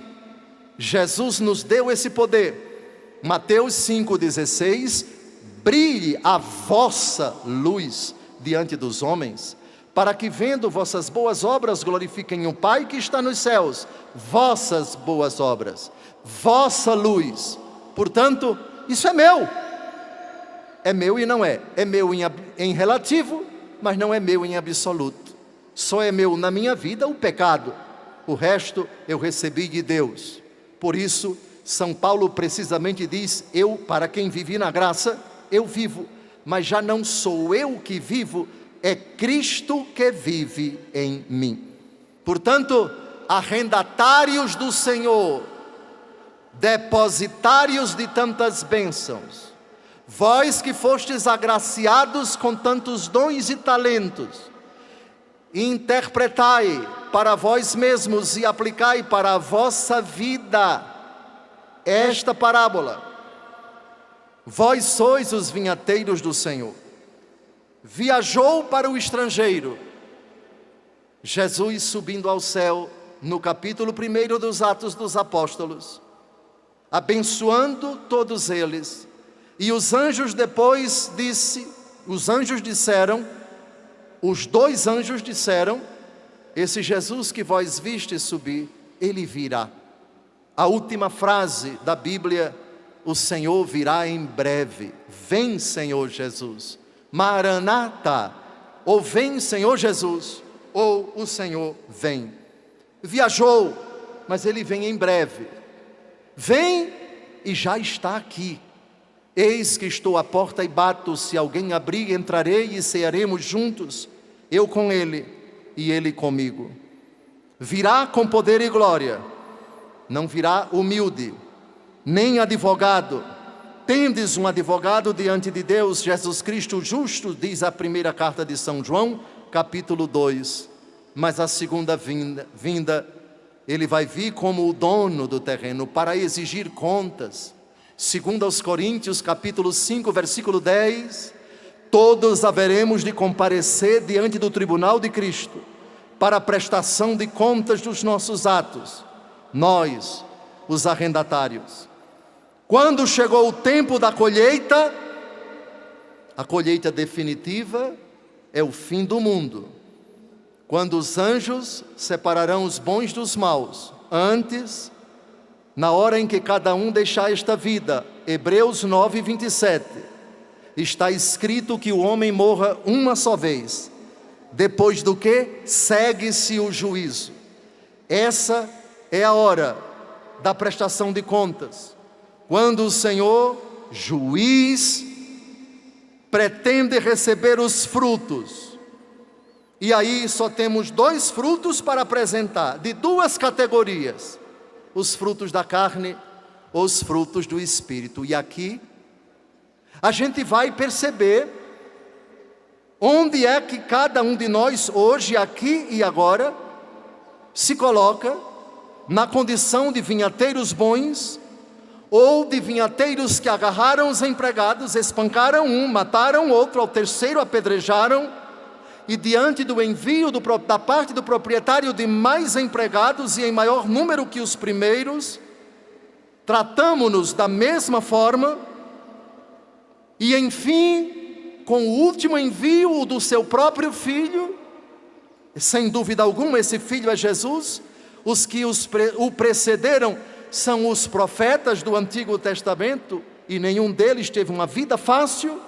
[SPEAKER 3] Jesus nos deu esse poder. Mateus 5,16, brilhe a vossa luz diante dos homens, para que vendo vossas boas obras glorifiquem o Pai que está nos céus. Vossas boas obras, vossa luz. Portanto, isso é meu. É meu e não é. É meu em relativo, mas não é meu em absoluto. Só é meu na minha vida o pecado. O resto eu recebi de Deus. Por isso, São Paulo precisamente diz, eu, para quem vivi na graça, eu vivo. Mas já não sou eu que vivo, é Cristo que vive em mim. Portanto, arrendatários do Senhor, depositários de tantas bênçãos, vós que fostes agraciados com tantos dons e talentos, interpretai para vós mesmos e aplicai para a vossa vida esta parábola. Vós sois os vinhateiros do Senhor. Viajou para o estrangeiro. Jesus subindo ao céu, no capítulo 1 dos Atos dos Apóstolos, abençoando todos eles. E os anjos depois disseram, os dois anjos disseram, esse Jesus que vós vistes subir, ele virá. A última frase da Bíblia, o Senhor virá em breve. Vem, Senhor Jesus. Maranata, ou vem, Senhor Jesus, ou o Senhor vem. Viajou, mas ele vem em breve. Vem e já está aqui. Eis que estou à porta e bato, se alguém abrir, entrarei e cearemos juntos, eu com ele e ele comigo. Virá com poder e glória, não virá humilde, nem advogado. Tendes um advogado diante de Deus, Jesus Cristo justo, diz a primeira carta de São João, capítulo 2. Mas a segunda vinda, ele vai vir como o dono do terreno, para exigir contas. Segundo aos Coríntios, capítulo 5, versículo 10, todos haveremos de comparecer diante do tribunal de Cristo, para a prestação de contas dos nossos atos, nós, os arrendatários. Quando chegou o tempo da colheita, a colheita definitiva é o fim do mundo, quando os anjos separarão os bons dos maus. Antes, na hora em que cada um deixar esta vida, Hebreus 9, 27, está escrito que o homem morra uma só vez, depois do que segue-se o juízo. Essa é a hora da prestação de contas, quando o Senhor, juiz, pretende receber os frutos. E aí só temos dois frutos para apresentar, de duas categorias: os frutos da carne, os frutos do Espírito. E aqui a gente vai perceber onde é que cada um de nós, hoje, aqui e agora, se coloca na condição de vinhateiros bons, ou de vinhateiros que agarraram os empregados, espancaram um, mataram outro, ao terceiro apedrejaram, e diante do envio da parte do proprietário de mais empregados e em maior número que os primeiros, tratamo-nos da mesma forma, e enfim, com o último envio do seu próprio filho, sem dúvida alguma esse filho é Jesus. Os que o precederam são os profetas do Antigo Testamento, e nenhum deles teve uma vida fácil.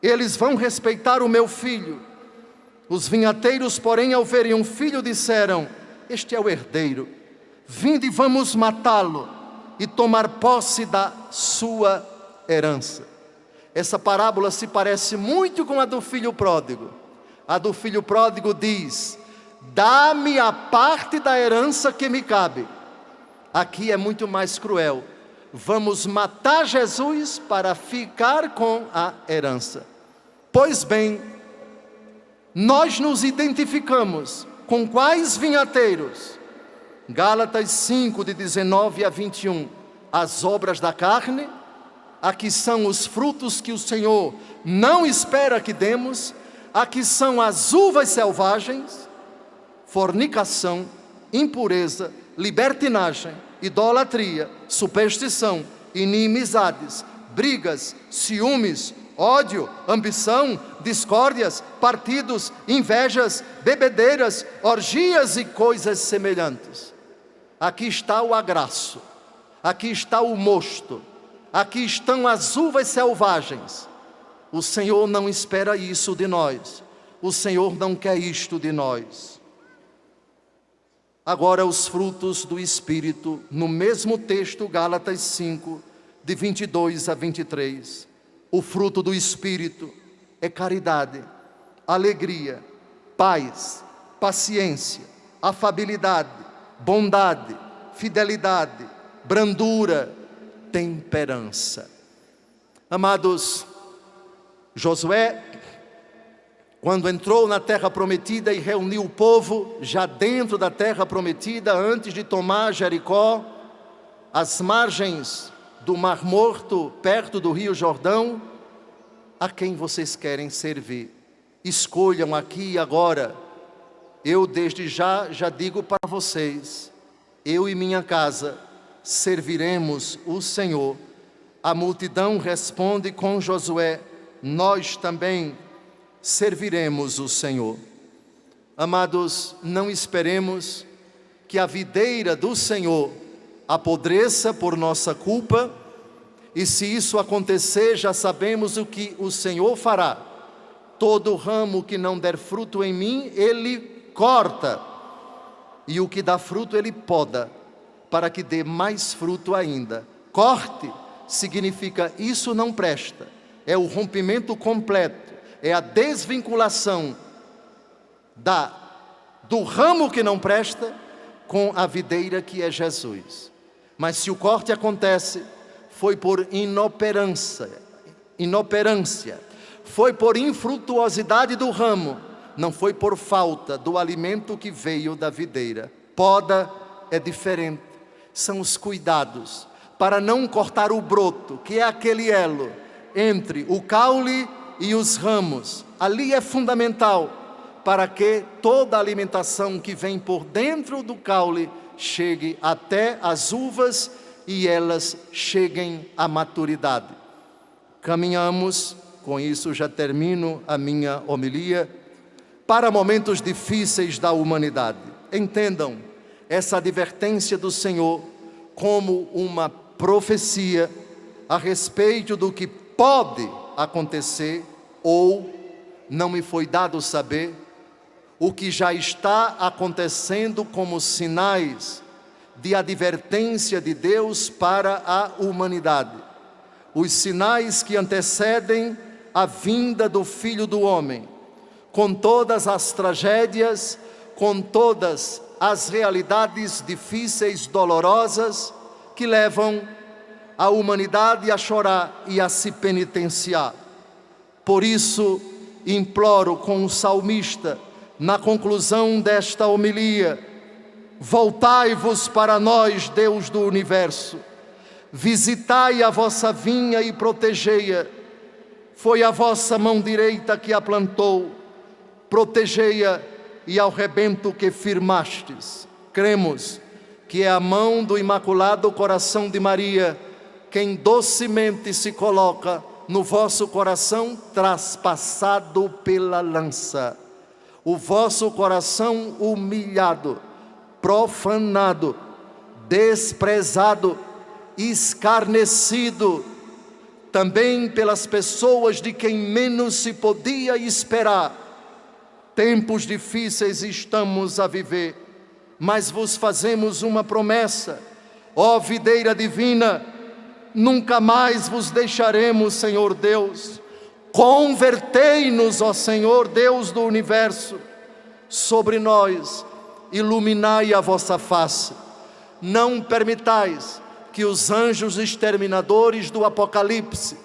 [SPEAKER 3] Eles vão respeitar o meu filho. Os vinhateiros, porém, ao verem um filho, disseram: este é o herdeiro, vinde e vamos matá-lo e tomar posse da sua herança. Essa parábola se parece muito com a do filho pródigo. A do filho pródigo diz: dá-me a parte da herança que me cabe. Aqui é muito mais cruel. Vamos matar Jesus para ficar com a herança. Pois bem, nós nos identificamos com quais vinhateiros? Gálatas 5, de 19 a 21. As obras da carne, aqui são os frutos que o Senhor não espera que demos, aqui são as uvas selvagens: fornicação, impureza, libertinagem, idolatria, superstição, inimizades, brigas, ciúmes, ódio, ambição, discórdias, partidos, invejas, bebedeiras, orgias e coisas semelhantes. Aqui está o agraço, aqui está o mosto, aqui estão as uvas selvagens. O Senhor não espera isso de nós, o Senhor não quer isto de nós. Agora os frutos do Espírito, no mesmo texto, Gálatas 5, de 22 a 23. O fruto do Espírito é caridade, alegria, paz, paciência, afabilidade, bondade, fidelidade, brandura, temperança. Amados, Josué, quando entrou na terra prometida e reuniu o povo, já dentro da terra prometida, antes de tomar Jericó, às margens do Mar Morto, perto do Rio Jordão: a quem vocês querem servir? Escolham aqui e agora. Eu desde já digo para vocês: eu e minha casa serviremos o Senhor. A multidão responde com Josué: nós também serviremos o Senhor. Amados, não esperemos que a videira do Senhor apodreça por nossa culpa, e se isso acontecer, já sabemos o que o Senhor fará. Todo ramo que não der fruto em mim, Ele corta, e o que dá fruto Ele poda, para que dê mais fruto ainda. Corte significa isso não presta, é o rompimento completo, é a desvinculação do ramo que não presta com a videira que é Jesus. Mas se o corte acontece, foi por inoperância, foi por infrutuosidade do ramo, não foi por falta do alimento que veio da videira. Poda é diferente, são os cuidados para não cortar o broto, que é aquele elo entre o caule e os ramos. Ali é fundamental para que toda a alimentação que vem por dentro do caule chegue até as uvas e elas cheguem à maturidade. Caminhamos, com isso já termino a minha homilia, para momentos difíceis da humanidade. Entendam essa advertência do Senhor como uma profecia a respeito do que pode acontecer, ou não me foi dado saber o que já está acontecendo como sinais de advertência de Deus para a humanidade. Os sinais que antecedem a vinda do Filho do Homem, com todas as tragédias, com todas as realidades difíceis, dolorosas, que levam a humanidade a chorar e a se penitenciar. Por isso, imploro com o salmista, na conclusão desta homilia: voltai-vos para nós, Deus do universo, visitai a vossa vinha e protegei-a. Foi a vossa mão direita que a plantou, protegei-a e ao rebento que firmastes. Cremos que é a mão do Imaculado Coração de Maria quem docemente se coloca no vosso coração traspassado pela lança, o vosso coração humilhado, profanado, desprezado, escarnecido, também pelas pessoas de quem menos se podia esperar. Tempos difíceis estamos a viver, mas vos fazemos uma promessa, ó videira divina, nunca mais vos deixaremos, Senhor Deus. Convertei-nos, ó Senhor Deus do universo, sobre nós iluminai a vossa face. Não permitais que os anjos exterminadores do Apocalipse,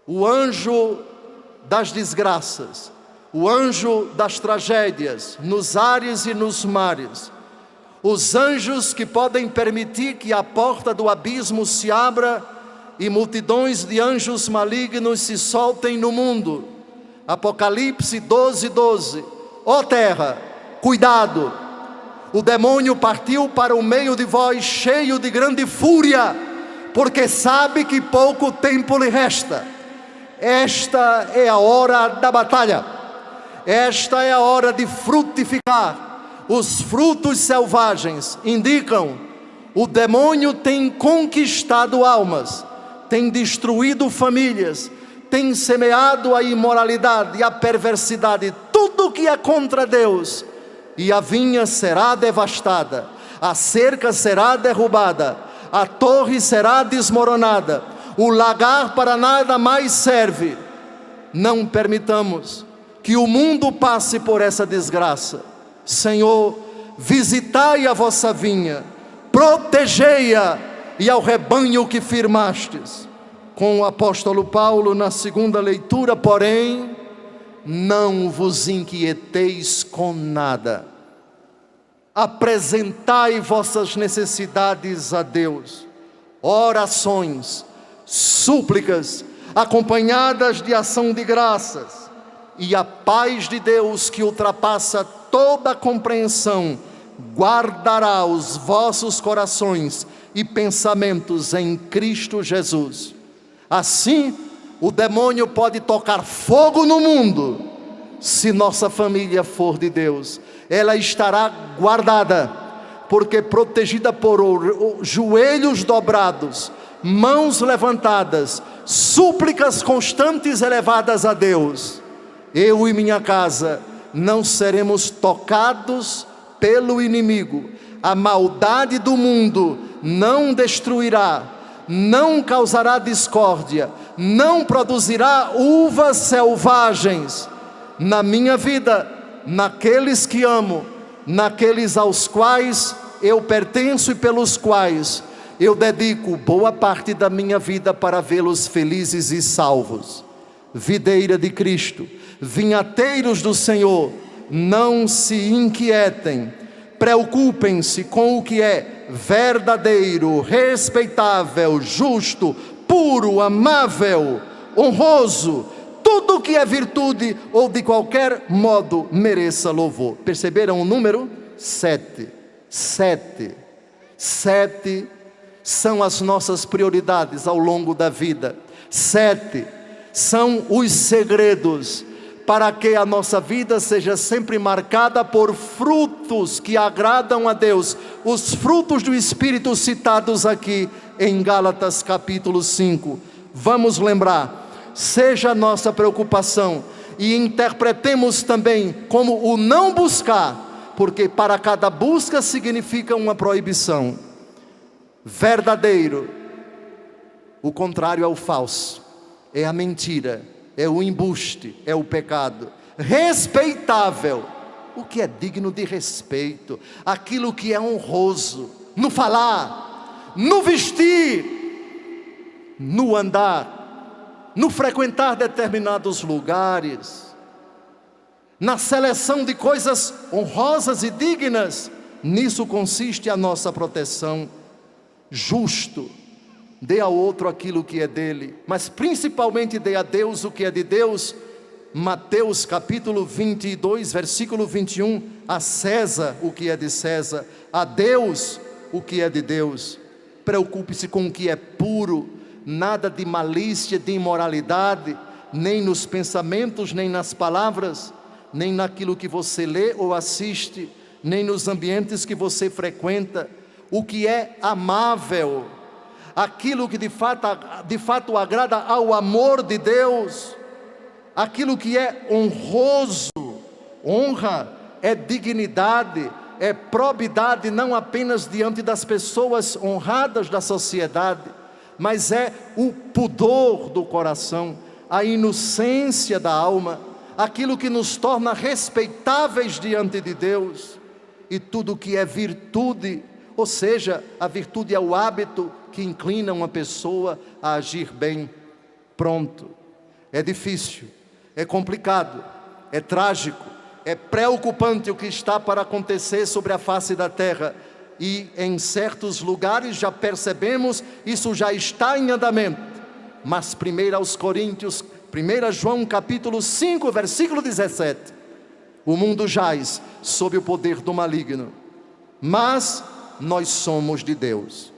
[SPEAKER 3] o anjo das desgraças, o anjo das tragédias, nos ares e nos mares, os anjos que podem permitir que a porta do abismo se abra e multidões de anjos malignos se soltem no mundo. Apocalipse 12:12. Ó terra, cuidado, o demônio partiu para o meio de vós cheio de grande fúria, porque sabe que pouco tempo lhe resta. Esta é a hora da batalha, esta é a hora de frutificar. Os frutos selvagens indicam: o demônio tem conquistado almas, tem destruído famílias, tem semeado a imoralidade e a perversidade, tudo que é contra Deus. E a vinha será devastada, a cerca será derrubada, a torre será desmoronada, o lagar para nada mais serve. Não permitamos que o mundo passe por essa desgraça. Senhor, visitai a vossa vinha, protegei-a e ao rebanho que firmastes. Com o apóstolo Paulo na segunda leitura, porém, não vos inquieteis com nada. Apresentai vossas necessidades a Deus, orações, súplicas, acompanhadas de ação de graças, e a paz de Deus, que ultrapassa toda a compreensão, guardará os vossos corações e pensamentos em Cristo Jesus. Assim, o demônio pode tocar fogo no mundo. Se nossa família for de Deus, ela estará guardada, porque protegida por joelhos dobrados, mãos levantadas, súplicas constantes elevadas a Deus. Eu e minha casa não seremos tocados pelo inimigo. A maldade do mundo não destruirá, não causará discórdia, não produzirá uvas selvagens na minha vida, naqueles que amo, naqueles aos quais eu pertenço e pelos quais eu dedico boa parte da minha vida para vê-los felizes e salvos. Videira de Cristo, vinhateiros do Senhor, não se inquietem, preocupem-se com o que é verdadeiro, respeitável, justo, puro, amável, honroso, tudo que é virtude ou de qualquer modo mereça louvor. Perceberam o número? 7. 7. 7 são as nossas prioridades ao longo da vida. 7 são os segredos para que a nossa vida seja sempre marcada por frutos que agradam a Deus. Os frutos do Espírito citados aqui em Gálatas capítulo 5. Vamos lembrar, seja a nossa preocupação, e interpretemos também como o não buscar, porque para cada busca significa uma proibição. Verdadeiro, o contrário é o falso, é a mentira, é o embuste, é o pecado. Respeitável, o que é digno de respeito, aquilo que é honroso, no falar, no vestir, no andar, no frequentar determinados lugares, na seleção de coisas honrosas e dignas. Nisso consiste a nossa proteção. Justo, dê ao outro aquilo que é dele, mas principalmente dê a Deus o que é de Deus. Mateus capítulo 22, versículo 21, a César o que é de César, a Deus o que é de Deus. Preocupe-se com o que é puro, nada de malícia, de imoralidade, nem nos pensamentos, nem nas palavras, nem naquilo que você lê ou assiste, nem nos ambientes que você frequenta. o que é amável, aquilo que de fato agrada ao amor de Deus, aquilo que é honroso. Honra é dignidade, é probidade, não apenas diante das pessoas honradas da sociedade, mas é o pudor do coração, a inocência da alma, aquilo que nos torna respeitáveis diante de Deus. E tudo que é virtude, ou seja, a virtude é o hábito que inclina uma pessoa a agir bem. Pronto. É difícil, é complicado, é trágico, é preocupante o que está para acontecer sobre a face da terra. E em certos lugares já percebemos, isso já está em andamento. Mas 1 João capítulo 5, versículo 17, o mundo jaz sob o poder do maligno, mas nós somos de Deus.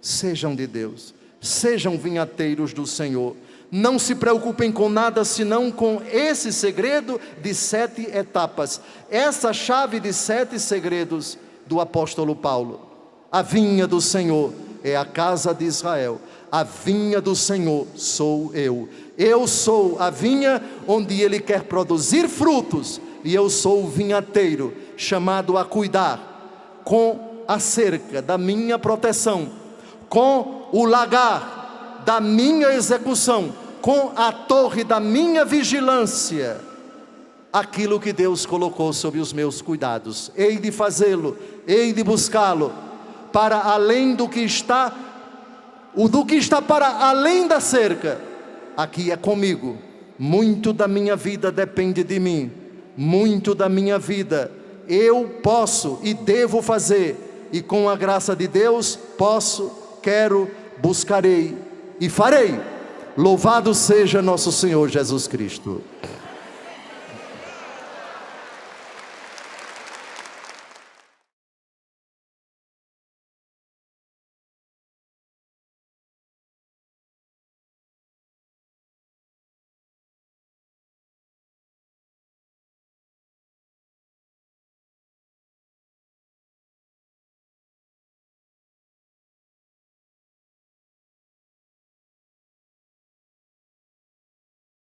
[SPEAKER 3] Sejam de Deus, sejam vinhateiros do Senhor. Não se preocupem com nada senão com esse segredo de 7 etapas, essa chave de 7 segredos do apóstolo Paulo. A vinha do Senhor é a casa de Israel, a vinha do Senhor sou eu. Eu sou a vinha onde Ele quer produzir frutos, e eu sou o vinhateiro chamado a cuidar com a cerca da minha proteção, com o lagar da minha execução, com a torre da minha vigilância, aquilo que Deus colocou sob os meus cuidados. Hei de fazê-lo, hei de buscá-lo, para além do que está para além da cerca. Aqui é comigo. Muito da minha vida depende de mim. Muito da minha vida eu posso e devo fazer, e com a graça de Deus posso, quero, buscarei e farei. Louvado seja nosso Senhor Jesus Cristo.